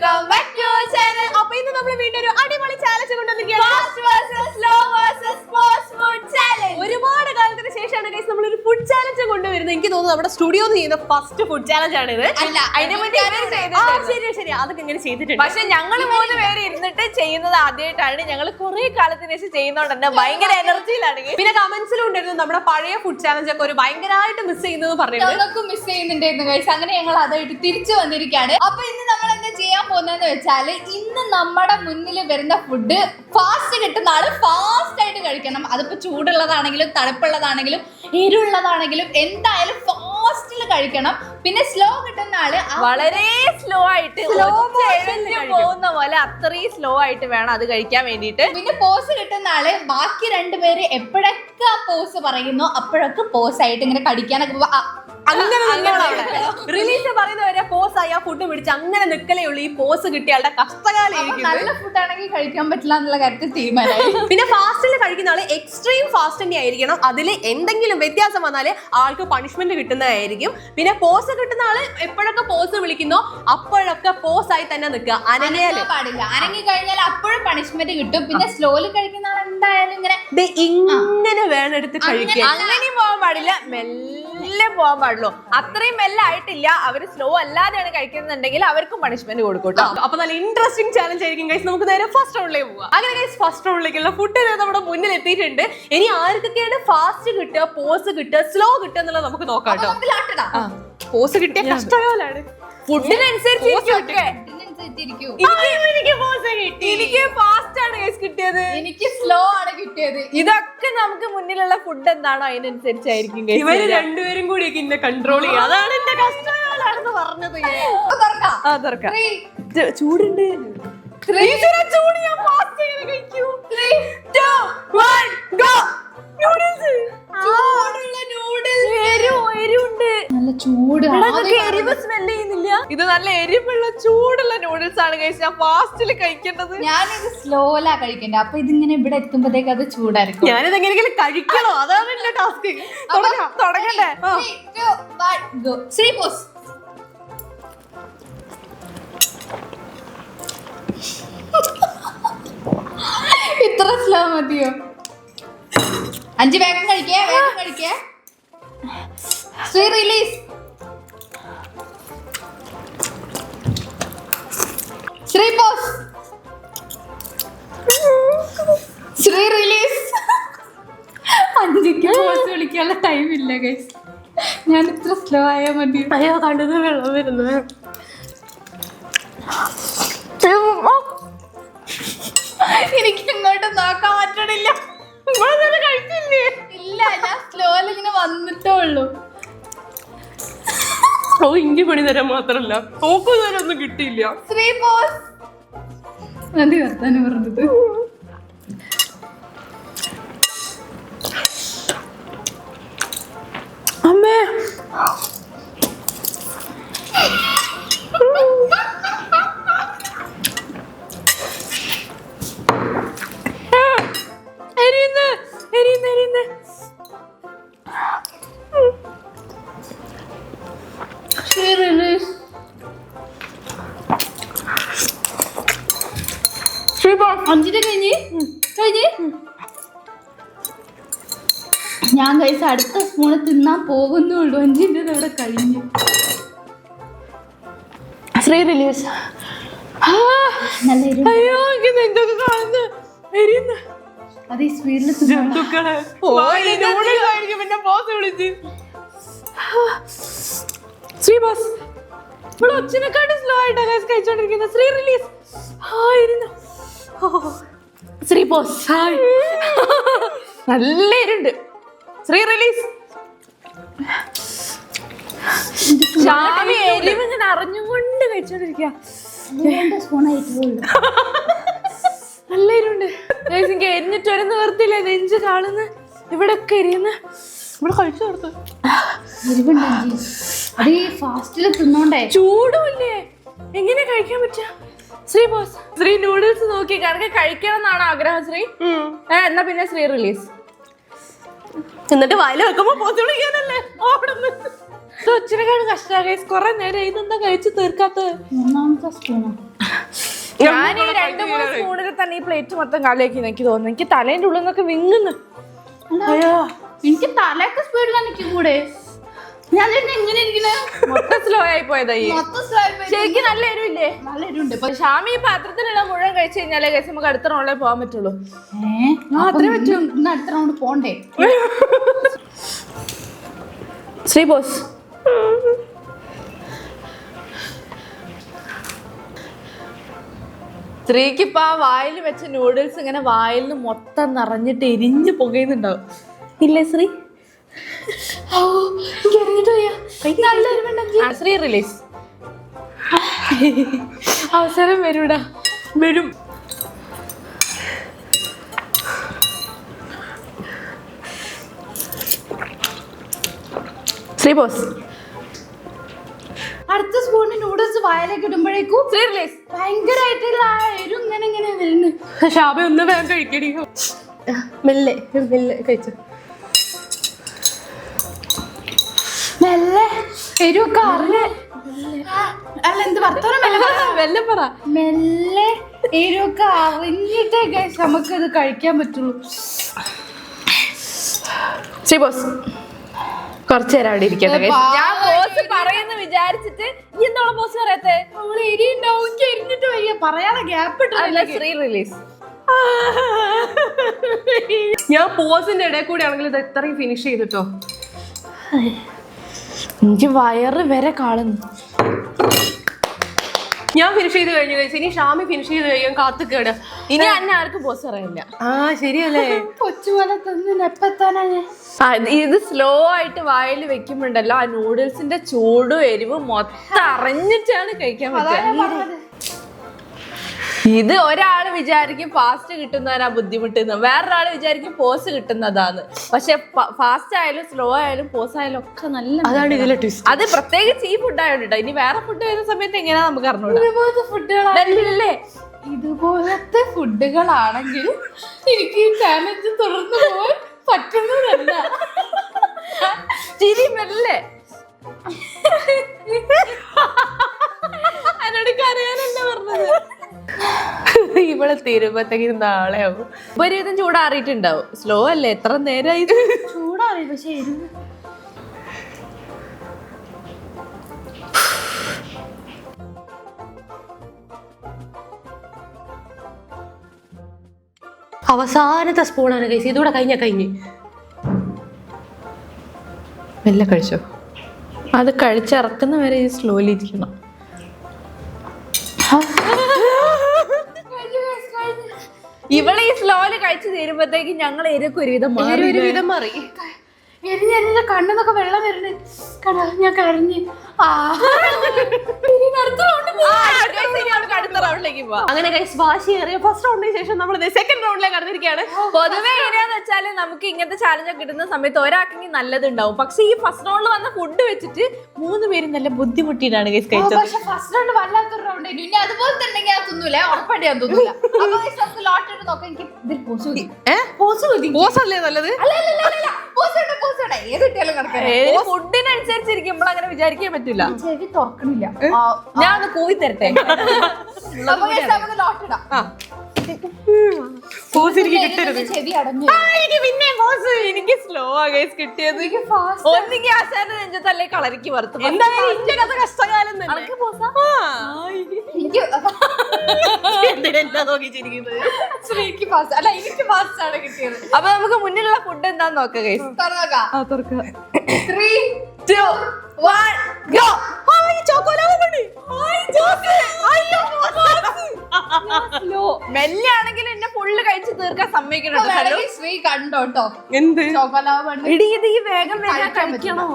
Welcome back to our channel. അപ്പോൾ ഇന്ന് നമ്മൾ വീണ്ടും ഒരു അടിപൊളി ചാലഞ്ച് കൊണ്ടുവന്നിരിക്കുകയാണ്. Fast versus slow versus post food challenge. ഒരുപാട് കാലത്തിന് ശേഷമാണ് ഗയ്സ് നമ്മൾ ഒരു ഫുഡ് ചാലഞ്ച് കൊണ്ടുവരുന്നത്. എനിക്ക് തോന്നുന്നു നമ്മുടെ സ്റ്റുഡിയോയിൽ ചെയ്യുന്ന ഫസ്റ്റ് ഫുഡ് ചാലഞ്ച് ആണ് ഇത്. അല്ല, അതിനെ മുന്നേ ശരി അതൊക്കെ ഇങ്ങനെ ചെയ്തിട്ടുണ്ട്. പക്ഷെ ഞങ്ങൾ 3 പേര് ഇരുന്നിട്ട് ചെയ്യുന്നത് ആദ്യമായിട്ടാണ്. ഞങ്ങൾ കുറെ കാലത്തിന് ശേഷം ചെയ്യുന്നോണ്ട് തന്നെ ഭയങ്കര എനർജിയിലാണ്. പിന്നെ കമന്റ്സിലും ഉണ്ടായിരുന്നു നമ്മുടെ പഴയ ഫുഡ് ചാലഞ്ച് ഒക്കെ ഒരു ഭയങ്കരമായിട്ട് മിസ് ചെയ്യുന്നത് പറഞ്ഞിട്ടുണ്ട്. ഞങ്ങൾക്ക് മിസ് ചെയ്യുന്നുണ്ടായിരുന്നു ഗയ്സ്. അങ്ങനെ ഞങ്ങൾ അതായിട്ട് തിരിച്ചു വന്നിരിക്കുകയാണ്. അപ്പൊ ഇന്ന് നമ്മൾ എന്താ ചെയ്യാൻ പോകുന്നതെന്ന് വെച്ചാല്, ഇന്ന് നമ്മുടെ മുന്നിൽ വരുന്ന ഫുഡ് ഫാസ്റ്റ് കിട്ടുന്ന ആള് ഫാസ്റ്റ് ആയിട്ട് കഴിക്കണം. അതിപ്പോ ചൂടുള്ളതാണെങ്കിലും തണുപ്പുള്ളതാണെങ്കിലും എരിവുള്ളതാണെങ്കിലും എന്തായാലും ഫാസ്റ്റിൽ കഴിക്കണം. പിന്നെ സ്ലോ കിട്ടുന്ന ആള് വളരെ സ്ലോ ആയിട്ട് പോകുന്ന പോലെ അത്രയും സ്ലോ ആയിട്ട് വേണം അത് കഴിക്കാൻ വേണ്ടിയിട്ട്. പിന്നെ പോസ് കിട്ടുന്ന ആള് ബാക്കി 2 പേര് എപ്പോഴൊക്കെ ആ പോസ് പറയുന്നു അപ്പോഴൊക്കെ പോസ് ആയിട്ട് ഇങ്ങനെ കടിക്കാനൊക്കെ റിലീസ് പറയുന്നവരെ പോസ് ആയി ആ ഫുഡ് പിടിച്ച് അങ്ങനെ നിക്കലേ ഉള്ളൂ. ഈ പോസ് കിട്ടിയാളുടെ കഷ്ടകാലം. നല്ല ഫുഡാണെങ്കിൽ കഴിക്കാൻ പറ്റില്ല എന്നുള്ള കാര്യത്തിൽ തീരുമാനമായി. പിന്നെ ഫാസ്റ്റിൽ കഴിക്കുന്ന ആള് എക്സ്ട്രീം ഫാസ്റ്റ് തന്നെ ആയിരിക്കണം. അതിൽ എന്തെങ്കിലും വ്യത്യാസം വന്നാല് ആൾക്ക് പണിഷ്മെന്റ് കിട്ടുന്നതായിരിക്കും. പിന്നെ പോസ് കിട്ടുന്ന ആള് എപ്പോഴൊക്കെ പോസ് വിളിക്കുന്നോ അപ്പോഴൊക്കെ പോസ് ആയി തന്നെ നിൽക്കുക. അനങ്ങിയാല് പാടില്ല. അനങ്ങി കഴിഞ്ഞാൽ അപ്പോഴും പണിഷ്മെന്റ് കിട്ടും. പിന്നെ സ്ലോലി കഴിക്കുന്ന ആൾ എന്തായാലും ഇങ്ങനെ വേണം എടുത്ത് കഴിക്കാൻ. അങ്ങനെ പോകാൻ പാടില്ല, മെല്ലെ പോകാൻ പാടുള്ളൂ. അത്രയും മെല്ലെ ആയിട്ടില്ല. അവര് സ്ലോ അല്ലാതെയാണ് കഴിക്കുന്നുണ്ടെങ്കിൽ അവർക്കും പണിഷ്മെന്റ് കൊടുക്കും. അപ്പൊ നല്ല ഇൻട്രസ്റ്റിംഗ് ചാലഞ്ച് ആയിരിക്കും ഗൈസ്. നമുക്ക് നേരെ ഫസ്റ്റ് റൗണ്ടിലേക്ക് പോവാം. അങ്ങനെ ഗൈസ് ഫസ്റ്റ് റൗണ്ടിലേക്കുള്ള ഫുഡ് നമ്മുടെ മുന്നിൽ എത്തിയിട്ടുണ്ട്. ഇനി ആർക്കൊക്കെയാണ് ഫാസ്റ്റ് കിട്ടുക, പോസ് കിട്ടുക, സ്ലോ കിട്ടുക എന്നുള്ളത് നമുക്ക് നോക്കാം കേട്ടോ. പോസ് കിട്ടിയ കഷ്ടകാലാണ്. എനിക്ക് ഫാസ്റ്റ് ആണ് കിട്ടിയത്, എനിക്ക് സ്ലോ ആണ് കിട്ടിയത്. ഇതൊക്കെ നമുക്ക് മുന്നിലുള്ള ഫുഡ് എന്താണോ അതിനനുസരിച്ചായിരിക്കും. ഇവര് രണ്ടുപേരും കൂടി എന്നെ കൺട്രോൾ ചെയ്യുക. അതാണ് എന്റെ കഷ്ടകാലാണെന്ന് പറഞ്ഞത്. ചൂടുണ്ട്. ചൂട് ഞാൻ ഫാസ്റ്റ് ചെയ്ത് കഴിക്കൂ. 3, 2, 1 ഗോ. നൂഡിൽസ്, ചൂടുള്ള നൂഡിൽസ്. എരിവുണ്ട്, നല്ല ചൂട്. എരിവ് സ്മെല്ല് ചെയ്യുന്നില്ല. ഇത് നല്ല എരിവുള്ള ചൂടുള്ള നൂഡിൽസ് ആണ് ഗയ്സ്. ഞാൻ ഫാസ്റ്റിൽ കഴിക്കേണ്ടത്. ഞാനിത് സ്ലോലാ കഴിക്കേണ്ടത്. അപ്പൊ ഇതിങ്ങനെ ഇവിടെ എത്തുമ്പോഴത്തേക്ക് അത് ചൂടായിരിക്കും. ഞാനിത് എങ്ങനെയെങ്കിലും കഴിക്കണോ, അതാണ് എന്റെ ടാസ്ക്. തുടങ്ങണ്ടേ? 3, 2, 1 ഗോ. ശ്രീ പോസ്. ഇത്ര സ്ലോ മതിയോ? 5 വേഗം കഴിക്കേ. Sree release. Sree pause. Sree release. 5ക്ക് പോസ് വിളിക്കാനുള്ള ടൈം ഇല്ല ഗൈസ്. ഞാൻ ഇത്ര സ്ലോ ആയാൽ മതി. അയ്യോ കണ്ടത് വെള്ളം വരുന്നു. എനിക്ക് ഇങ്ങോട്ട് നോക്കാൻ പറ്റണില്ല. കഴിച്ചില്ലേ? ഇല്ല, ഞാൻ സ്ലോയിൽ ഇങ്ങനെ വന്നിട്ടേ ഉള്ളൂ. ഇഞ്ചി പണി തരാൻ മാത്രല്ല നോക്കു തരാൻ ഒന്നും കിട്ടിയില്ല. ശ്രീ പോസ്. മതി വർത്താനം പറഞ്ഞത്. അമ്മേ എരിയുന്ന്. ശ്രീ റിലീസ്. ശ്രീ പോസ്. 5 കഴിഞ്ഞ് ഞാൻ കഴിച്ച അടുത്ത സ്പൂണ് തിന്നാൻ പോകുന്നുള്ളൂ. 5 അവിടെ കഴിഞ്ഞു. ശ്രീ റിലീസ്. നല്ല അയ്യോ എന്തൊക്കെ കാണുന്നു. എരിയുന്നു. അത് ഈ സ്പീഡിൽ ജന്തുക്കളെ പിന്നെ ബോസ് വിളിച്ച് ശ്രീ ബോസ് ഇവിടെ ഒച്ചിനെക്കാട്ടും സ്ലോ ആയിട്ടാ കഴിച്ചോണ്ടിരിക്കുന്നത്. ശ്രീ റിലീസ്. ശ്രീ ബോസ് നല്ല എരുണ്ട്. ശ്രീ റിലീസ്. എരിവ് ഇങ്ങനെ അറിഞ്ഞുകൊണ്ട് കഴിച്ചോണ്ടിരിക്കുക. നല്ല എരിവുണ്ട്. എനിക്ക് എരിഞ്ഞിട്ട് ഒരു നിവർത്തില്ല. നെഞ്ച് കാണുന്ന ഇവിടെ ഒക്കെ എരിയുന്ന. ഇവിടെ കഴിച്ചു കൊടുത്തു. അത് ഈ ഫാസ്റ്റില് തിന്നോണ്ടേ. ചൂടുമില്ലേ, എങ്ങനെ കഴിക്കാൻ പറ്റുക? ശ്രീ ബോസ്. ശ്രീ നൂഡിൽസ് നോക്കി കണക്ക് കഴിക്കണം എന്നാണ് ആഗ്രഹം ശ്രീ. എന്നാ പിന്നെ ശ്രീ റിലീസ്. എന്നിട്ട് വായില് വെക്കുമ്പോ പോസ്റ്റ് വിളിക്കാനല്ലേ ഓടുന്നു. കൊച്ചിനെക്കാണ് കഷ്ട. കൊറേ നേരം ഇതെന്താ കഴിച്ചു തീർക്കാത്ത. 3ാമത്തെ സ്പൂണോ? ഞാൻ ഈ 2-3 സ്പൂണിൽ തന്നെ ഈ പ്ലേറ്റ് മൊത്തം കാലിയാക്കി എനിക്ക് തോന്നുന്നു. എനിക്ക് തലേന്റെ ഉള്ളിൽ നിന്നൊക്കെ വിങ്ങുന്നു. എനിക്ക് തലയൊക്കെ സ്പീഡിലാണ് എനിക്ക് കൂടെ. ഞാൻ എങ്ങനെ ഇരിക്കണേ മൊത്തം സ്ലോ ആയി പോയതാ. ശരിക്കും നല്ല എരിവില്ലേ? നല്ല എരിവുണ്ട്. ഷാമി ഈ പാത്രത്തിലുള്ള മുഴുവൻ കഴിച്ചു കഴിഞ്ഞാലേ കഴിച്ച് നമുക്ക് അടുത്ത റൗണ്ടിൽ പോകാൻ പറ്റുള്ളൂ. അത്രേ പറ്റും. ഇന്ന് അടുത്ത റൗണ്ട് പോണ്ടേ? ശ്രീ ബോസ്, സ്ത്രീക്ക് ഇപ്പൊ ആ വായിൽ വെച്ച നൂഡിൽസ് ഇങ്ങനെ വായിൽ നിന്ന് മൊത്തം നിറഞ്ഞിട്ട് എരിഞ്ഞു പുകയുന്നുണ്ടാവും ഇല്ലേ ശ്രീ? ശ്രീ റിലീസ് അവസരം വരൂടാ, വരും. ശ്രീ ബോസ്, അടുത്ത സ്പൂണിന് നൂഡിൽസ് വായിലേക്ക് ഇടുമ്പോഴേക്കും ശ്രീ റിലീസ് ഭയങ്കരമായിട്ടുള്ള എരും ഇങ്ങനെ വരുന്നു. ഷാബ ഒന്ന് വേഗം കഴിക്കടി. മെല്ലെ മെല്ലെ കഴിച്ചു. മെല്ലെ എരിവൊക്കെ അറിഞ്ഞ് അല്ല എന്ത് വർത്തമാനം മെല്ലെ പറ. മെല്ലെ എരിവൊക്കെ അറിഞ്ഞിട്ടേ നമുക്കത് കഴിക്കാൻ പറ്റുള്ളൂ. ശ്രീ ബോസ്, കുറച്ചു നേരം അവിടെ ഇരിക്കട്ടെ. ഞാൻ ബോസ് പറയുന്നു വിചാരിച്ചിട്ട് ഈ എന്താണ് ബോസ് പറയാത്തെ? അവള് എരി ഉണ്ടാവും, എനിക്ക് എരിഞ്ഞിട്ട് വയ്യ, പറയാതെ ഗ്യാപ്പ് ഇട്ടില്ല. ശ്രീ റിലീസ്. ഞാൻ പോസിന്റെ ഇടയിൽ കൂടി ആണെങ്കിൽ ഇത് എത്രയും ഫിനിഷ് ചെയ്തിട്ടോ. എനിക്ക് വയറ് വരെ കാണുന്നു. ഞാൻ ഫിനിഷ് ചെയ്ത് കഴിഞ്ഞു കഴിച്ചു. ഇനി ഷാമി ഫിനിഷ് ചെയ്ത് കഴിയാൻ കാത്തു കേട്. ഇനി അന്നെ ആർക്കും ബോസ് അറിയില്ല. ശരിയല്ലേ? കൊച്ചുപോലെ തന്നെ എപ്പെത്താനാ ഞാൻ. ഇത് സ്ലോ ആയിട്ട് വായിൽ വെക്കുമ്പോണ്ടല്ലോ ആ നൂഡിൽസിന്റെ ചൂടും എരിവും മൊത്തം അറിഞ്ഞിട്ടാണ് കഴിക്കാൻ പറ്റുക. ഇത് ഒരാള് വിചാരിക്കും ഫാസ്റ്റ് കിട്ടുന്നതിനാ ബുദ്ധിമുട്ട്, വേറൊരാള് വിചാരിക്കും പോസ് കിട്ടുന്നതാണ്. പക്ഷെ ഫാസ്റ്റ് ആയാലും സ്ലോ ആയാലും പോസ് ആയാലും ഒക്കെ നല്ല. അതാണ് ഇതിലെ ട്വിസ്റ്റ്. അത് പ്രത്യേകിച്ച് ഈ ഫുഡ് ആയോട്ടോ. ഇനി വേറെ ഫുഡ് വരുന്ന സമയത്ത് എങ്ങനെയാ നമുക്ക് അറിഞ്ഞൂടാ. ഫുഡുകളല്ലേ ഇതുപോലത്തെ ഫുഡുകളാണെങ്കിൽ എനിക്ക് ഈ ചാലഞ്ച് തുടർന്നു പോകാൻ പറ്റുന്നതല്ല. ചിരി മെല്ലെ. എന്നോട് കരയാനല്ല പറഞ്ഞത്. ഇവിടെ തീരുമ്പത്തേക്ക് നാളെ ആവും. ഒരുവിധം ചൂടാറിയിട്ടുണ്ടാവും. സ്ലോ അല്ലേ, എത്ര നേരമായി ചൂടാറി. പക്ഷെ എരിവ് അവസാനത്തെ സ്പൂണാണ് കഴിച്ചു. ഇതൂടെ കഴിഞ്ഞ് മെല്ലെ കഴിച്ചോ. അത് കഴിച്ചിറക്കുന്ന വരെ ഈ സ്ലോലി ഇരിക്കണം. ഇവളെ ഈ സ്ലോല് കഴിച്ചു തീരുമ്പോഴത്തേക്ക് ഞങ്ങൾ എരിയൊക്കെ ഒരുവിധം മാറി. എരിഞ്ഞെരിഞ്ഞ കണ്ണെന്നൊക്കെ വെള്ളം വരണേ. ഞാൻ കരഞ്ഞ് അടുത്ത റൗണ്ടിലേക്ക് പോവാം. അങ്ങനെ വാശിയേറിയ ഫസ്റ്റ് റൗണ്ടിന് ശേഷം നമ്മൾ സെക്കൻഡ് റൗണ്ടിലേക്ക് കടന്നിരിക്കുകയാണ്. പൊതുവെ എങ്ങനെയാന്ന് വെച്ചാല് നമുക്ക് ഇങ്ങനത്തെ ചാലഞ്ച് ഒക്കെ കിട്ടുന്ന സമയത്ത് ഒരാൾക്കെങ്കിൽ നല്ലതുണ്ടാവും. പക്ഷെ ഈ ഫസ്റ്റ് റൗണ്ടിൽ വന്ന ഫുഡ് വെച്ചിട്ട് 3 പേരും നല്ല ബുദ്ധിമുട്ടിയിട്ടാണ് കഴിച്ചത്. പക്ഷെ ഫസ്റ്റ് റൗണ്ട് വല്ലാത്തൊരു റൗണ്ട് ആയിരുന്നു. ഇനി അതുപോലെ തന്നെ ഞാൻ തിന്നൂല, ഉറപ്പായിട്ട് ഞാൻ തിന്നൂല. അപ്പൊ നമുക്ക് ലോട്ടറി നോക്കാം. എനിക്ക് ഇതിൽ പോസ് മതി. പോസല്ലേ നല്ലത്? ഫുഡിനനുസരിച്ചിരിക്കുമ്പോൾ അങ്ങനെ വിചാരിക്കാൻ പറ്റൂല. ചെവി തുറക്കണില്ല. ഞാൻ ഒന്ന് കൂവി തരട്ടെ. ചെവി അടഞ്ഞു. എനിക്ക് സ്ലോ ആകെ കിട്ടിയത്. ഒന്നെങ്കിൽ ആശാന്റെ നെഞ്ചത്തല്ലേ കളരിക്ക് വറുത്തു. കഷ്ടകാലം അപ്പൊ നമുക്ക് മുന്നിലുള്ള ഫുഡ് എന്താന്ന് നോക്കാം. മെല്ലാണെങ്കിൽ എന്നെ ഫുള്ള് കഴിച്ച് തീർക്കാൻ സമ്മതിക്കണോ? ശ്രീ കണ്ടോട്ടോ എന്ത് ഇടി ഇത് ഈ വേഗം കഴിക്കണോ?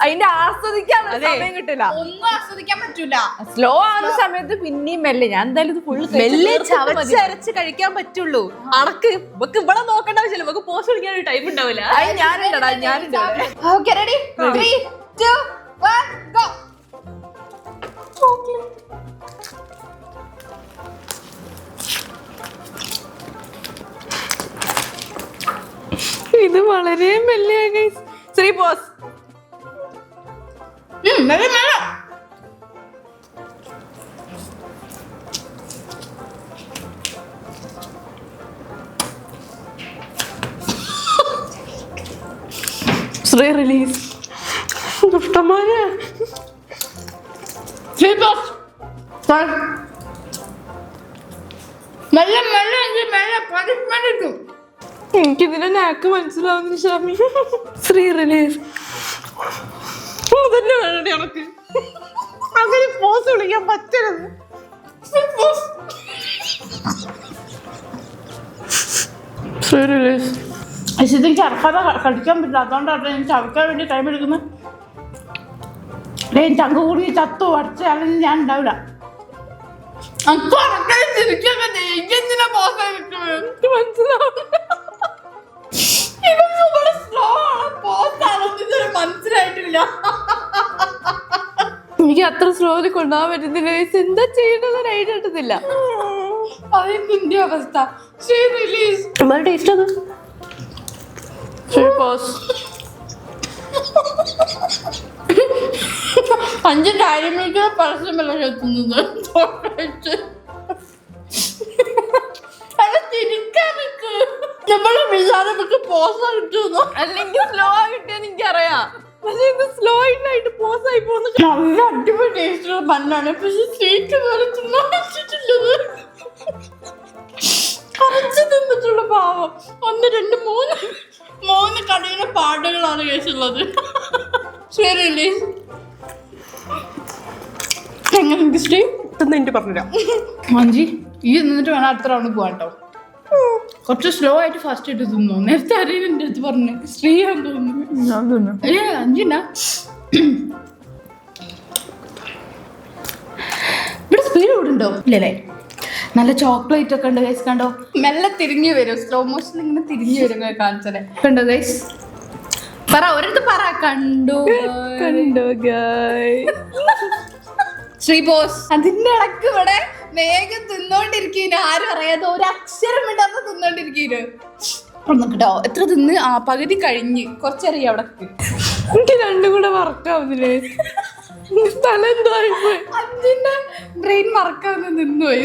അതിന്റെ ആസ്വദിക്കാൻ സമയം കിട്ടില്ല. ഒന്നും ആസ്വദിക്കാൻ പറ്റൂല. സ്ലോ ആവുന്ന സമയത്ത് പിന്നെയും മെല്ലെ. ഞാൻ എന്തായാലും ഇത് ഫുള്ള് മെല്ലെ ചവച്ചരച്ച് കഴിക്കാൻ പറ്റുള്ളൂ. അണക്ക് നമുക്ക് ഇവിടെ നോക്കേണ്ട ആവശ്യമില്ല. നമുക്ക് പോസ്റ്റ് വിളിക്കാൻ ടൈം ഉണ്ടാവില്ല. ഞാനുണ്ടടാ, ഞാനുണ്ട്. Okay, ready 3 2 1 go. ഇത് വളരെ മെല്ലെ guys. Sree pause Sree release. ദുഷ്ടന്മാരെ. എനിക്കിതിന്റെ നാക്ക് മനസ്സിലാവുന്നു ഷാമി. ശ്രീ റിലീസ് തന്നെ വേണ്ടേ ഉനക്ക്? അങ്ങനെ പോസ് വിളിക്കാൻ പറ്റരുത്. ശ്രീ റിലീസ്. എനിക്ക് അറക്കാതെ കടിക്കാൻ പറ്റില്ല, അതുകൊണ്ടാണ് ഞാൻ ചവയ്ക്കാൻ വേണ്ടി ടൈം എടുക്കുന്നത്. ചങ്ക കൂടി ചത്തു അടച്ച അല്ലെങ്കിൽ ഞാൻ ഉണ്ടാവില്ല. മനസ്സിലായിട്ടില്ല. എനിക്ക് അത്ര സ്ലോലി കൊണ്ടുപോകാൻ പറ്റുന്നില്ല. എന്താ ചെയ്യേണ്ടത് ഐഡിയ കിട്ടുന്നില്ല. അതെന്റെ അവസ്ഥ. റിലീസ് ടേസ്റ്റ് അത്. അഞ്ച് കാര്യങ്ങൾക്ക് പരസ്യമല്ല എത്തുന്നത്. നമ്മള് വിചാരങ്ങൾക്ക് പോസ കിട്ടുന്നു. അല്ലെങ്കിൽ സ്ലോ കിട്ടിയെന്ന് എനിക്കറിയാം. പക്ഷെ ഇത് സ്ലോ ആയിട്ട് പോസ് ആയി പോകുന്നു. നല്ല അടിപൊളി ടേസ്റ്റുള്ള ബണ്ണാണ്. പക്ഷെ സ്വീറ്റ് പോലെ തിന്നാൻ പറ്റിട്ടുള്ളത്. കുറച്ച് തിന്നിട്ടുള്ള പാവം. 1 2 3 കടയിലെ പാടുകളാണ് കേസുള്ളത്. ശരിയല്ലേ? എങ്ങനെ ഇഷ്ടം എനിക്ക് പറഞ്ഞുതരാം. മഞ്ജി ഈ നിന്നിട്ട് വേണം അടുത്ത റൗണ്ട് പോവാൻ കേട്ടോ. കുറച്ച് സ്ലോ ആയിട്ട് ഫസ്റ്റ് ആയിട്ട് തിന്നു. നേരത്തെ അറിയാൻ എൻ്റെ അടുത്ത് പറഞ്ഞു ശ്രീയാന്ന് തോന്നുന്നു. അഞ്ചിണ്ടാ ഇവിടെ സ്പീഡ് ഇവിടെ ഉണ്ടോ? ഇല്ലല്ലേ? നല്ല ചോക്ലേറ്റ് ഒക്കെ ഉണ്ട് ഗൈസ്. കണ്ടോ? മെല്ലെ തിരിഞ്ഞു വരും. സ്ലോ മോഷൻ ഇങ്ങനെ തിരിഞ്ഞു വരും. കാണിച്ചത് കണ്ടോ ഗൈസ്? പറ, ഒരിടത്ത് പറ. കണ്ടു ശ്രീ ബോസ്. അതിന്റെ ഇടക്ക് ഇവിടെ വേഗം തിന്നോണ്ടിരിക്കുന്നു. ആരും അറിയാതെ ഒരു അക്ഷരം ഇടാതെ തിന്നോണ്ടിരിക്കുന്നു. കേട്ടോ എത്ര തിന്ന്? പകുതി കഴിഞ്ഞ് കുറച്ചറിയാം അവിടെ. എനിക്ക് രണ്ടും കൂടെ വർക്കാവുന്നില്ലേ? അഞ്ചിന്റെ ബ്രെയിൻ വർക്കാവുന്ന നിന്നുപോയി.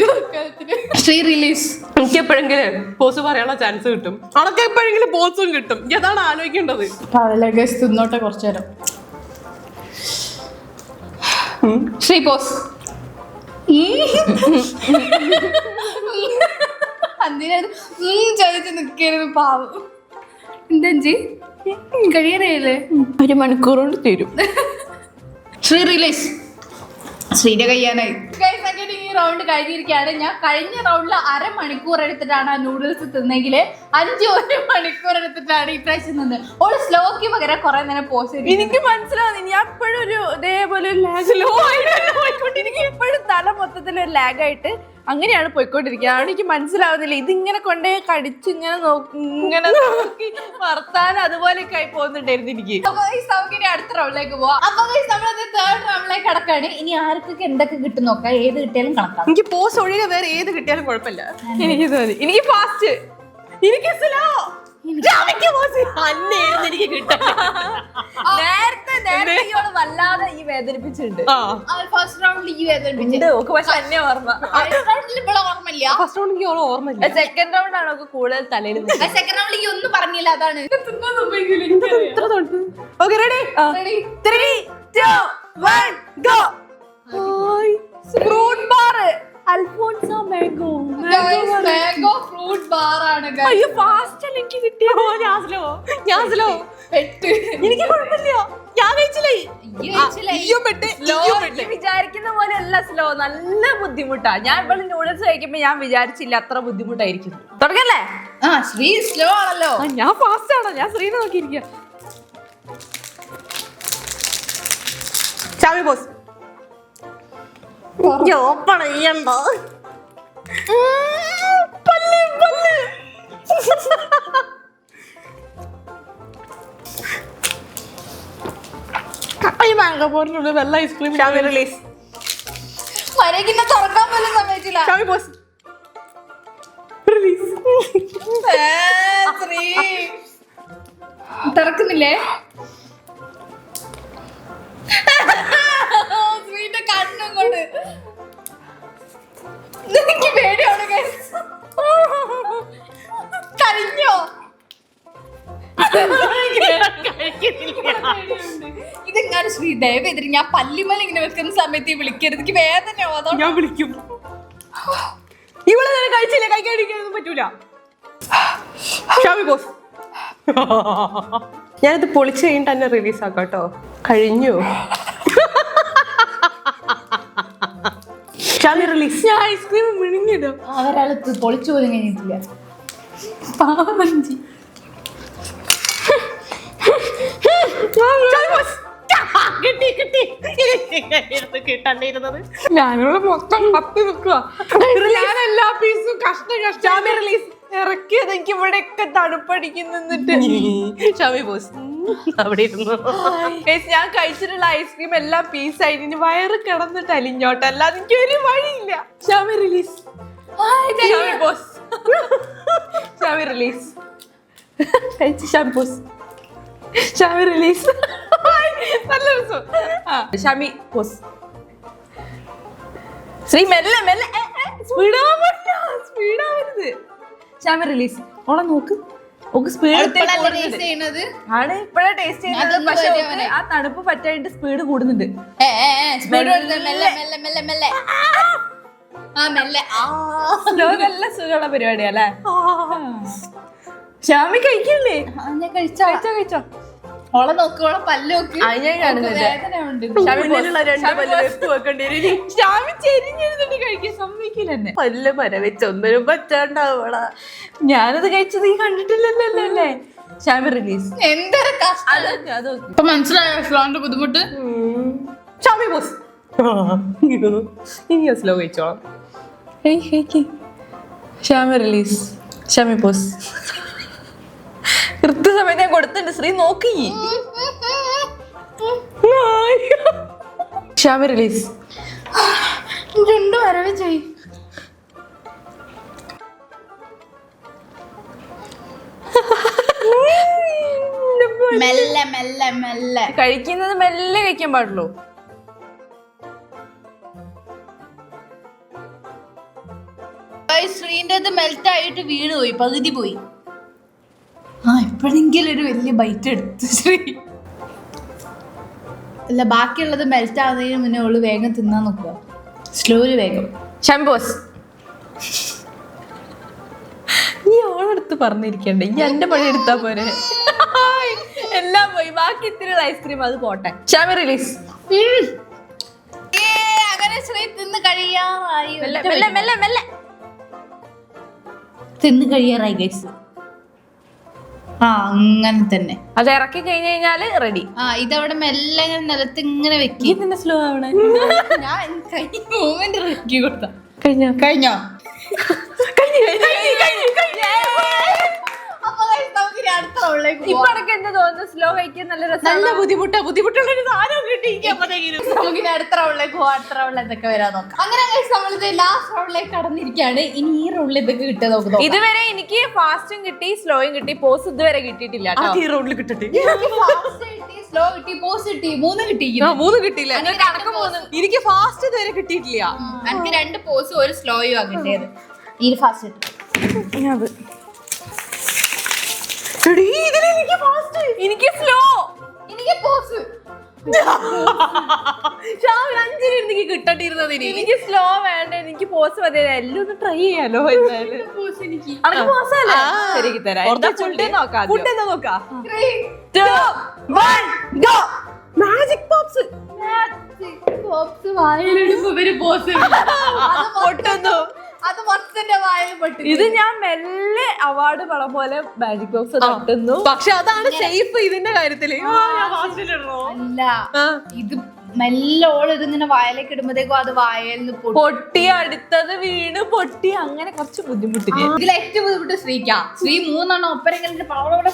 ശ്രീ റിലീസ്. എനിക്ക് എപ്പോഴെങ്കിലും പോസ് പറയാനുള്ള ചാൻസ് കിട്ടും. അവൾക്ക് എപ്പോഴെങ്കിലും പോസും കിട്ടും. അതാണ് ആലോചിക്കേണ്ടത്. ഗസ് തിന്നോട്ടെ കുറച്ചു നേരം. ശ്രീ ബോസ്. അന്തിനത് ചോദിച്ച് നിൽക്കരുത് പാവം. എന്താ കഴിയാനല്ലേ? 1 മണിക്കൂർ കൊണ്ട് തരും. ശ്രീ റിലീസ്. ശ്രീയുടെ കയ്യാനായി. ഈ റൗണ്ട് കഴിഞ്ഞിരിക്കുകയാണ്. ഞാൻ കഴിഞ്ഞ റൗണ്ടിൽ 1/2 മണിക്കൂർ എടുത്തിട്ടാണ് ആ നൂഡിൽസ് തിന്നെങ്കിൽ 1 മണിക്കൂർ എടുത്തിട്ടാണ് ഈ പ്രാവശ്യം നിന്ന്. ഓള് സ്ലോക്ക് പകരം കുറെ നേരം പോസ് ചെയ്തു. എനിക്ക് മനസ്സിലാവുന്നു. ഞാൻ എപ്പോഴും ഒരു ഇതേപോലെ സ്ലോ ആയിട്ട് പോയിക്കൊണ്ടിരിക്കും. ഇപ്പോഴും തല മൊത്തത്തിൽ ഒരു ലാഗായിട്ട് അങ്ങനെയാണ് പോയിക്കൊണ്ടിരിക്കുക. അതുകൊണ്ട് എനിക്ക് മനസ്സിലാവുന്നില്ല. ഇതിങ്ങനെ കൊണ്ടേ കടിച്ച് ഇങ്ങനെ നോക്കി വർത്താനം അതുപോലെയൊക്കെ ആയി പോകുന്നുണ്ടായിരുന്നു എനിക്ക്. സൗകര്യം അടുത്ത റൗണ്ടിലേക്ക് പോവാം. അപ്പൊ നമ്മളത് 3rd റൗണ്ടിലേക്ക് കടക്കാണ്. ഇനി ആർക്കൊക്കെ എന്തൊക്കെ കിട്ടും നോക്കാം. ഏത് കിട്ടിയാലും കണക്കാം. എനിക്ക് പോസ് ഒഴികെ വേറെ ഏത് കിട്ടിയാലും കുഴപ്പമില്ല. എനിക്ക് തോന്നി എനിക്ക് ഫാസ്റ്റ്, എനിക്ക് സ്ലോ, എനിക്ക് കിട്ടാൻ നേരത്തെ ഇവള് വല്ലാതെ ഈ വേദനിപ്പിച്ചിട്ടുണ്ട്. ഫസ്റ്റ് റൗണ്ടിൽ ഈ വേദനിപ്പിച്ചിട്ടുണ്ട്. പക്ഷെ എന്നെ ഓർമ്മ. റൗണ്ടിൽ ഇവിടെ ഓർമ്മയില്ല. ഫസ്റ്റ് റൗണ്ട് എനിക്ക് ഓർമ്മയില്ല. സെക്കൻഡ് റൗണ്ട് ആണ് ഒക്കെ കൂടുതൽ തലയിൽ. സെക്കൻഡ് റൗണ്ടിൽ ഈ ഒന്നും പറഞ്ഞില്ല. അതാണ് okay ready? 3 2 1 go. Fruit bar Alphonso mango. Mango fruit bar ആണ്. അയ്യോ ഫാസ്റ്റ് അല്ല എനിക്ക് കിട്ടിയത്. ഞാൻ സ്ലോ. എനിക്ക് കുഴപ്പമില്ല. ഞാൻ കഴിച്ചില്ലേ? വിചാരിക്കുന്ന പോലെ അല്ല സ്ലോ. നല്ല ബുദ്ധിമുട്ടാ. ഞാൻ ഇപ്പോൾ നൂഡിൽസ് കഴിക്കുമ്പോ ഞാൻ വിചാരിച്ചില്ല അത്ര ബുദ്ധിമുട്ടായിരിക്കും. തുടങ്ങല്ലേ? ശ്രീ സ്ലോ ആണല്ലോ. ഞാൻ ഫാസ്റ്റ് ആണോ? ഞാൻ ശ്രീനെ നോക്കിയിരിക്ക. ചാവി ബോസ്. ഓപ്പൺ ചെയ്യണ്ടോ? മാംഗോ പോലുള്ള വെള്ള ഐസ്ക്രീം. റിലീസ്. മരകിന്നെ തുറക്കാൻ പോലും സമ്മതിച്ചില്ല. ചാവി ബോസ്. റിലീസ്. ശ്രീ തുറക്കുന്നില്ലേ? ശ്രീന്റെ കണ്ണും കൊണ്ട് എനിക്ക് പേടിയാണ്. കഴിഞ്ഞോ? കഴിക്കുന്നില്ല. ദയവേതിരി ഞാൻ പല്ലിമല ഇങ്ങനെ വെക്കുന്ന സമയത്ത് ഈ വിളിക്കരുത്, എനിക്ക് വേദനയാവും. അതോ ഞാൻ വിളിക്കും. ഇവിടെ നേരെ കഴിച്ചില്ല, കഴിക്കാതിരിക്കാനൊന്നും പറ്റൂല. ഷാമി ബോസ്, ഞാനിത് പൊളിച്ച് കഴിഞ്ഞിട്ട് തന്നെ റിലീസ് ആക്കാം കേട്ടോ. കഴിഞ്ഞു. ഷാമി റിലീസ്. ഞാൻ ഐസ്ക്രീം മിണിങ്ങിടും. അവരാളത്ത് പൊളിച്ചു പോലും കഴിഞ്ഞിട്ടില്ല. പാവഞ്ചി. ഞാനുള്ള മൊത്തം കത്തി നിൽക്കുക. ഞാൻ എല്ലാ പീസും കഷ്ടം റിലീസ് ഇറക്കിയത് എനിക്ക് ഇവിടെയൊക്കെ തണുപ്പടിക്കുന്നിട്ട്. ഷാമി ബോസ് അവിടെ ഇരുന്നു. ഞാൻ കഴിച്ചിട്ടുള്ള ഐസ്ക്രീം എല്ലാം പീസായിട്ട് ഇനി വയറ് കിടന്നിട്ട് അലിഞ്ഞോട്ടെ, അല്ലാതെ എനിക്ക് ഒരു വഴിയില്ല. ഷാമി റിലീസ്. ഷാമി ബോസ്. ഷാമി റിലീസ്. കഴിച്ചു ഷാമി ബോസ്. ഷാമി റിലീസ്. നല്ല രസം. ഷാമി ബോസ്. ശ്രീ മെല്ലെ മെല്ലെ, സ്പീഡാവരുത്. ഷാമി റിലീസ്. ഓളെ നോക്ക്, സ്പീഡ് ആണ് ഇപ്പഴാ ടേസ്റ്റ് ചെയ്യുന്നത്. പക്ഷെ ആ തണുപ്പ് പറ്റായിട്ട് സ്പീഡ് കൂടുന്നുണ്ട്. നല്ല സുഖമുള്ള പരിപാടിയല്ലേ. ഷാമി കഴിക്കണ്ടേ? കഴിച്ചോ. ഓളെ നോക്ക്, ഓളെ പല്ല് നോക്ക്. ഞാൻ കാണുന്നുണ്ട്. ഷാമി ചെരിഞ്ഞെഴുന്നിട്ട് കഴിക്കാൻ സമ്മതിക്കില്ല എന്നെ. പല്ല് മരവെച്ച് ഒന്നിനും പറ്റാണ്ടാവള. ഞാനത് കഴിച്ചത് ഈ കണ്ടിട്ടില്ലല്ലോ അല്ലേ. ഷാമി റിലീസ്. എന്തൊരു കഷ്ടം. ഇപ്പൊ മനസ്സിലായോ ഫ്ലോന്റെ ബുദ്ധിമുട്ട്? ഷാമി ബോസ്. ഇനി സ്ലോ കഴിച്ചോളാം. ഷാമി റിലീസ്. ഷാമി ബോസ്. കൃത്യസമയത്ത് ഞാൻ കൊടുത്തിട്ടുണ്ട്. ശ്രീ നോക്കി. ഷാമി റിലീസ്. രണ്ടു വരവ് ചെയ്. മെല്ലെ മെല്ലെ മെല്ലെ കഴിക്കുന്നത് മെല്ലെ കഴിക്കാൻ പാടുള്ളൂ. ശ്രീന്റെ മെൽറ്റ് ആയിട്ട് വീണ് പോയി, പകുതി പോയി. എപ്പോഴെങ്കിലും ഒരു വലിയ ബൈറ്റ് എടുത്തു ശ്രീ. അല്ല, ബാക്കിയുള്ളത് മെൽറ്റ് ആവുന്നതിന് മുന്നേ ഉള്ളു വേഗം തിന്നാൻ നോക്കുക. സ്ലോലി വേഗം. ഷാമി ബോസ്. നീ ഓളെടുത്ത് പറഞ്ഞിരിക്കണ്ടേ, ഈ എന്റെ പണി എടുത്താ പോരെ. എല്ലാം പോയി, ബാക്കി ഇത്തിരി ഐസ്ക്രീം അത് പോട്ടെ. ഷാമി റിലീസ്. അങ്ങനെ ശ്രീ തിന്ന് കഴിയാറായി. തിന്ന് കഴിയാറായി ഗൈസ്. അങ്ങനെ തന്നെ അത് ഇറക്കി കഴിഞ്ഞു കഴിഞ്ഞാല് റെഡി. ഇതവിടെ മെല്ലെ നിലത്ത് ഇങ്ങനെ വെക്കി. ഇതിന്റെ സ്ലോ ആവണേ. ഞാൻ മൂവ്മെന്റ് ഇറക്കി കൊടുത്ത. കഴിഞ്ഞോ? കഴിഞ്ഞോ? ഇപ്പൊ എനിക്ക് എന്താ തോന്നുന്നു, സ്ലോ കഴിക്കാൻ നല്ല രസം. നല്ല ബുദ്ധിമുട്ടുള്ള ഒരു സാധനം കിട്ടി. നമുക്ക് അടുത്ത റൗണ്ടിലേക്ക് പോവാം. അടുത്ത റൗണ്ടിൽ എന്തൊക്കെ വരാൻ നോക്കാം. അങ്ങനെ നമ്മളിത് ലാസ്റ്റ് റൗണ്ടിലേക്ക് കടന്നിരിക്കുകയാണ്. ഇനി ഈ റൗണ്ടിൽ എന്തൊക്കെ കിട്ടുക നോക്കാം. ഇതുവരെ എനിക്ക് ഫാസ്റ്റും കിട്ടി, സ്ലോയും കിട്ടി, പോസ് ഇതുവരെ കിട്ടിയിട്ടില്ല. ഈ റൗണ്ടിൽ കിട്ടട്ടെ. സ്ലോ കിട്ടി, പോസ് കിട്ടി, 3 കിട്ടി. 3 കിട്ടിയില്ല. എനിക്ക് ഫാസ്റ്റ് ഇതുവരെ കിട്ടിയിട്ടില്ല. എനിക്ക് 2 പോസും 1 സ്ലോയും ആകേണ്ടത്. ഈ ഫാസ്റ്റ് എനിക്ക് സ്ലോ, എനിക്ക് പോസ്. എനിക്ക് കിട്ടണ്ടിരുന്നത്. എനിക്ക് സ്ലോ വേണ്ട, എനിക്ക് പോസ് മതി. എല്ലാം ഒന്ന് ട്രൈ ചെയ്യാലോ. എന്തായാലും പോസല്ലേ ശരിക്ക് തരാം. ഫുഡ് നോക്കാം. ഫുഡ് എന്താ നോക്കാം. 3, 2, 1 ഗോ. Magic pops. പോപ്സ് വായിലിടുമ്പോ ഇവര് പോസ് പൊട്ടുന്നു. അത് മൊത്തന്റെ വായിൽ പൊട്ടി. ഇത് ഞാൻ മെല്ലെ അവാർഡ് പടം പോലെ മാജിക് ബോക്സ് തട്ടുന്നു. പക്ഷെ അതാണ് സേഫ് ഇതിന്റെ കാര്യത്തില്. അല്ല, ഇത് മെല്ലെ ഓളിങ്ങനെ വായിലേക്ക് ഇടുമ്പോഴത്തേക്കും അത് വായലിന് പൊട്ടി, അടുത്തത് വീണ് പൊട്ടി. അങ്ങനെ കുറച്ച് ബുദ്ധിമുട്ടില്ല. ഇതിൽ ഏറ്റവും ബുദ്ധിമുട്ട് ശ്രീക്കാ. ശ്രീ 3 എണ്ണം ഒപ്പരെങ്കിലും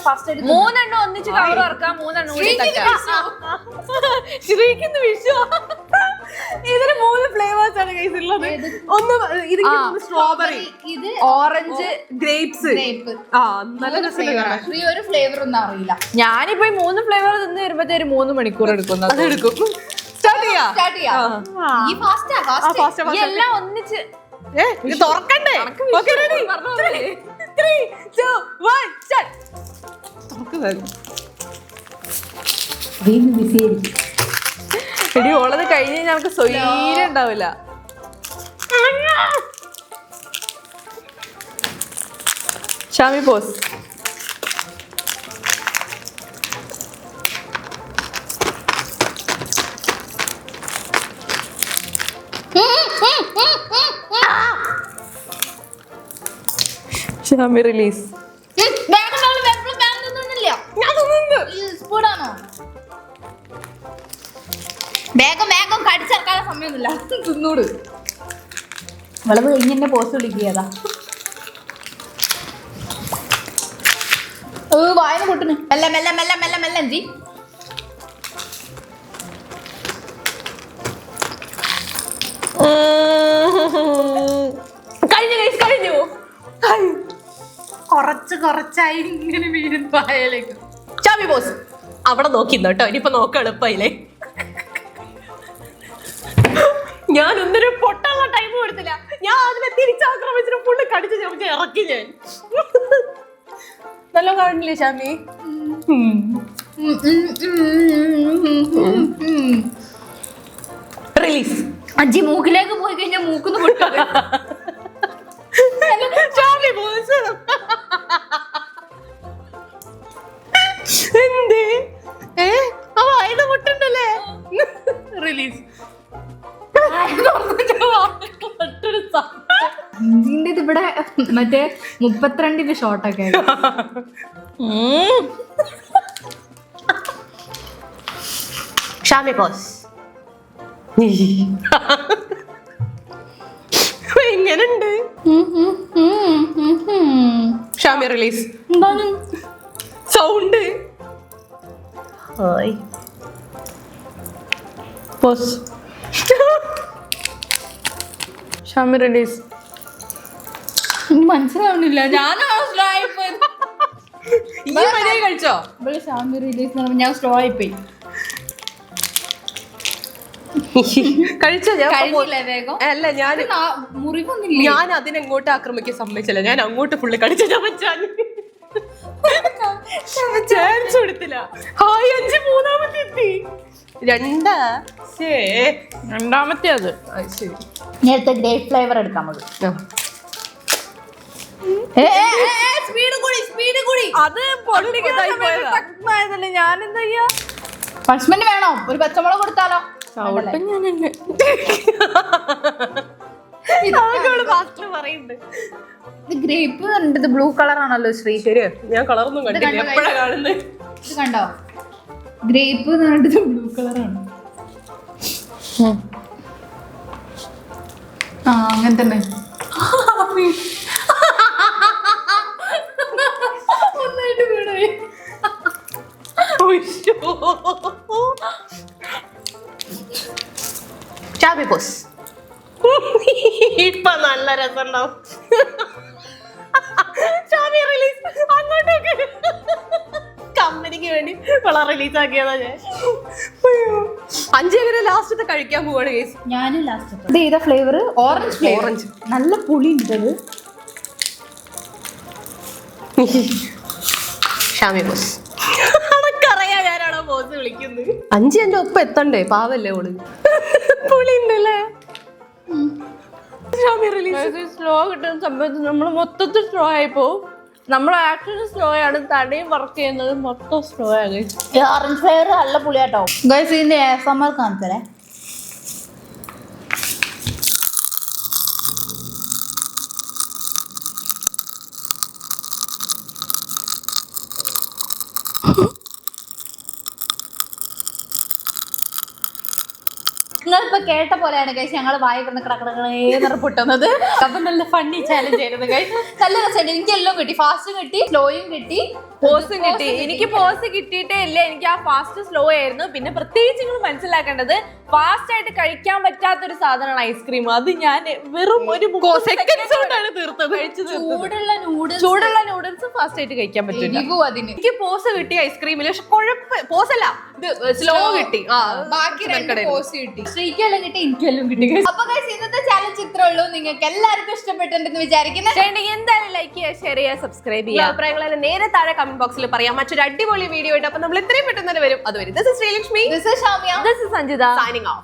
ഫസ്റ്റ് എടുക്കും. 3 എണ്ണം ഒന്നിച്ച് കവർ ഇറക്കാം. 3 എണ്ണം കൂടി ശ്രീക്കിന്ന് വിഷു. ഇതിന് 3 ഫ്ലേവേഴ്സ് ആണ് കൈസ് ഉള്ളത്. ഒന്ന് സ്ട്രോബെറി, ഇത് ഓറഞ്ച്, ഗ്രേപ്സ്. നല്ല രസമുള്ള. ശ്രീ ഒരു ഫ്ലേവർ ഒന്നും അറിയില്ല. ഞാനിപ്പോ 3 ഫ്ലേവർ തിന്ന് വരുമ്പോഴത്തേ 3 മണിക്കൂർ എടുക്കും. സ്റ്റാർട്ട് ചെയ്യാം. ഈ ഫാസ്റ്റ് എല്ലാം ഒന്നിച്ച് തുറക്കണ്ടേ? 3, 2, 1 സ്റ്റാർട്ട്. എടി ഓളത് കഴിഞ്ഞ് ഞങ്ങൾക്ക് സ്വൈര്യം ഉണ്ടാവില്ല. ഷാമി പോസ്. ഷാമി റിലീസ്. വേഗം വേഗം കടിച്ചിറക്കാനുള്ള സമയമൊന്നുമില്ല, തിന്നൂട്. വിളവ് കഴിഞ്ഞ് എന്നെ പോസ്റ്റ് വിളിക്കുകയതാ. വായന പൊട്ടുന്നു. മെല്ലെ മെല്ലെ മെല്ലെ മെല്ലെ മെല്ലെ ജി. കഴിഞ്ഞു. കുറച്ചായി ഇങ്ങനെ വീഴുന്നു വായലേക്ക്. ഷാമി ബോസ് അവിടെ നോക്കിന്നോ കേട്ടോ. ഇനിയിപ്പോ നോക്ക എളുപ്പയില്ലേ. ഞാൻ ഒന്നിനും പൊട്ടാനുള്ള ടൈം കൊടുത്തില്ല. ഞാൻ അതിനെ തിരിച്ചാക്രമിച്ചിട്ട് ഫുള്ള് കടിച്ച് ചമച്ച് ഇറക്കി ഞാൻ. നല്ല കാണില്ലേ ഷാമി? റിലീസ്. അഞ്ചി മൂക്കിലേക്ക് പോയി കഴിഞ്ഞാൽ മൂക്കുന്ന് പൊട്ടും. ഷാമി ബോസ് എന്തേ വായന പൊട്ടുണ്ടല്ലേ? റിലീസ്. ഇതിന്റെ ഇവിടെ മറ്റേ 32 ഷോട്ടൊക്കെ. ഷാമി ബോസ് എങ്ങനുണ്ട്? ഷാമി റിലീസ്. എന്താണ് sound? Hi boss. Shami release. മനസ്സിലാവുന്നില്ല, ഞാനാണ് സ്ലോ ആയിപ്പോയത്. ഈ മര്യാദ കഴിച്ചോ? ഇവിടെ ഷാമി റിലീസ് എന്ന് പറഞ്ഞാൽ ഞാൻ സ്ലോ ആയിപ്പോയി. കഴിച്ചോ? കഴിഞ്ഞില്ല വേഗം. അല്ല ഞാൻ മുറിവൊന്നുമില്ല. ഞാൻ അതിനെങ്ങോട്ട് ആക്രമിക്കാൻ സമ്മതിച്ചില്ല. ഞാൻ അങ്ങോട്ട് ഫുള്ള് കടിച്ചു ചമച്ചാൻ ചാൻസ് കൊടുത്തില്ല. ഹായ് അഞ്ച് മൂന്നാമത്തെ എത്തി. രണ്ടാമത്തെ അത് ശരി. നേരത്തെ ഗ്രേപ്പ് ഫ്ലേവർ എടുക്കാൻ മതി. അത് പൊട്ടിക്കുന്നതല്ലേ. ഞാൻ എന്താ ചെയ്യാ? പണിഷ്മെന്റ് വേണോ? ഒരു പച്ചമുളക് കൊടുത്താലോ? ചവിട്ടും ഞാൻ എന്നെ. ഗ്രേപ്പ് കണ്ടത് ബ്ലൂ കളർ ആണല്ലോ ശ്രീ. ശരി, ഞാൻ കളറൊന്നും കണ്ടില്ല. എപ്പോഴാ കാണുന്നത്? ഇത് കണ്ടോ? ഗ്രേപ്പ് കണ്ടത് ബ്ലൂ കളറാണ്. ആ അങ്ങനെ തന്നെ. ഒന്നായിട്ട് വീടായി. ഷാമി ബോസ് ഇപ്പൊ നല്ല രസമുണ്ടാവും. ഷാമി റിലീസ്. അങ്ങോട്ടൊക്കെ കമ്പനിക്ക് വേണ്ടി വളരെ റിലീസ് ആക്കിയതാ ഞാൻ. അഞ്ചേങ്ങനെ ലാസ്റ്റത്തെ കഴിക്കാൻ പോവാണ് കേസ്. ഞാനും ലാസ്റ്റ്. ഇത് ഏതാ ഫ്ലേവർ? ഓറഞ്ച്. ഓറഞ്ച്. നല്ല പുളി ഉണ്ട്. ഷാമി ബോസ്. അനക്കറിയാ ഞാനാണോ ബോസ് വിളിക്കുന്നത്. അഞ്ച് എന്റെ ഒപ്പം എത്തണ്ടേ? പാവല്ലേ ഓള്. പുളി ഉണ്ടല്ലേ. സ്ലോ കിട്ടുന്ന സമയത്ത് നമ്മൾ മൊത്തത്തിൽ സ്ലോ ആയിപ്പോ. നമ്മൾ ആക്ച്വലി സ്ലോ ആണ്. തടിയും വർക്ക് ചെയ്യുന്നത് മൊത്തം സ്ലോ ആയി. ഓറഞ്ച് ഫ്ലേവർ നല്ല പുളിയാട്ടോ. ഗൈസ് ഇതിന്റെ ASMR കാണിച്ചേ. നിങ്ങളിപ്പോ കേട്ട പോലെയാണ് ഗൈസ് ഞങ്ങൾ വായി കിടന്ന് കിടക്കണേ പൊട്ടുന്നത്. അപ്പൊ നല്ല ഫണ്ണി ചാലഞ്ച് ആയിരുന്നു ഗൈസ്. നല്ല രസമുണ്ട്. എനിക്ക് എല്ലാം കിട്ടി. ഫാസ്റ്റ് കിട്ടി, സ്ലോയും കിട്ടി, പോസ് കിട്ടി. എനിക്ക് പോസ് കിട്ടിയിട്ടേ ഇല്ല. എനിക്ക് ആ ഫാസ്റ്റ് സ്ലോ ആയിരുന്നു. പിന്നെ പ്രത്യേകിച്ച് നിങ്ങൾ മനസ്സിലാക്കേണ്ടത് ഫാസ്റ്റ് ആയിട്ട് കഴിക്കാൻ പറ്റാത്തൊരു സാധനമാണ് ഐസ്ക്രീം. അത് ഞാൻ വെറും ഒരു സെക്കൻഡ്സ് കൊണ്ടാണ് തീർത്തത്. ചൂടുള്ള നൂഡിൽസ് ഫാസ്റ്റ് ആയിട്ട് കഴിക്കാൻ പറ്റില്ല. അതിന് എനിക്ക് പോസ് കിട്ടി ഐസ്ക്രീമില്. പക്ഷെ പോസല്ല, ഇത് സ്ലോ കിട്ടി. ബാക്കി 2 പോസ് കിട്ടി. ശ്രീക്കെല്ലാം കിട്ടി, എനിക്കെല്ലാം കിട്ടി. അപ്പൊ ഗൈസ് ഇന്നത്തെ ചാലഞ്ച് ഇത്രേ ഉള്ളൂ. നിങ്ങൾക്ക് എല്ലാവർക്കും ഇഷ്ടപ്പെട്ടിട്ടുണ്ടെന്ന് വിചാരിക്കുന്നു. എന്തായാലും ലൈക്ക് ചെയ്യുക, ഷെയർ ചെയ്യുക, സബ്സ്ക്രൈബ് ചെയ്യുക. അഭിപ്രായങ്ങളെല്ലാം നേരെ താഴെ കമന്റ് ബോക്സിൽ പറയാം. മറ്റൊരു അടിപൊളി വീഡിയോ ആയിട്ട് അപ്പൊ നമ്മൾ ഇത്രയും പെട്ടെന്ന് തന്നെ വരും. അതുവരെ this is Sreelakshmi, This is Shamya. This is Sanjita. signing off.